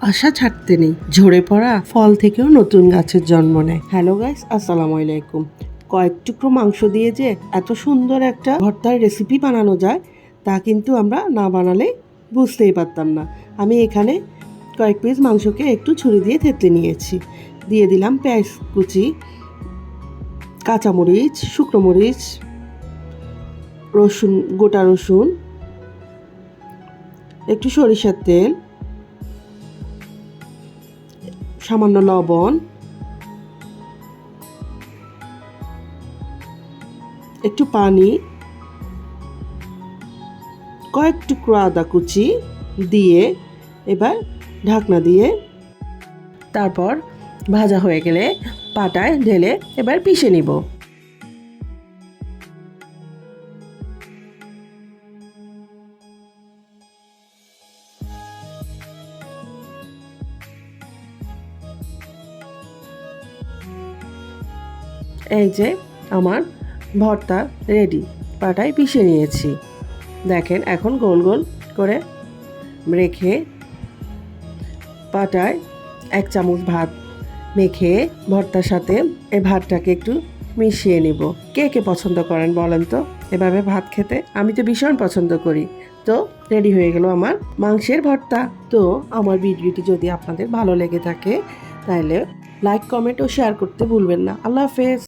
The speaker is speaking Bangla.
আশা ছাড়তে নেই, ঝরে পড়া ফল থেকেও নতুন গাছের জন্ম নেয়। হ্যালো গাইস, আসসালামু আলাইকুম। কয়েক টুকরো মাংস দিয়ে যে এত সুন্দর একটা ভর্তার রেসিপি বানানো যায় তা কিন্তু আমরা না বানালে বুঝতেই পারতাম না। আমি এখানে কয়েক পিস মাংসকে একটু ছুরি দিয়ে থেতলে নিয়েছি। দিয়ে দিলাম পেঁয়াজ কুচি, কাঁচামরিচ, শুকনো মরিচ, রসুন, গোটা রসুন, একটু সরিষার তেল, সামান্য লবণ, একটু পানি, কয়েক টুকরো আদা কুচি দিয়ে এবার ঢাকনা দিয়ে তারপর ভাজা হয়ে গেলে পাটায় ঢেলে এবার পিষে নিব। এই যে আমার ভর্তা রেডি, পাটায় পিষে নিয়েছি। দেখেন, এখন গোল গোল করে রেখে পাটায় 1 চামচ ভাত মেখে ভর্তার সাথে এই ভাতটাকে একটু মিশিয়ে নিব। কে কে পছন্দ করেন বলেন তো এভাবে ভাত খেতে? আমি তো ভীষণ পছন্দ করি। তো রেডি হয়ে গেল আমার মাংসের ভর্তা। তো আমার ভিডিওটি যদি আপনাদের ভালো লেগে থাকে তাহলে লাইক, কমেন্ট ও শেয়ার করতে ভুলবেন না। আল্লাহ হাফেজ।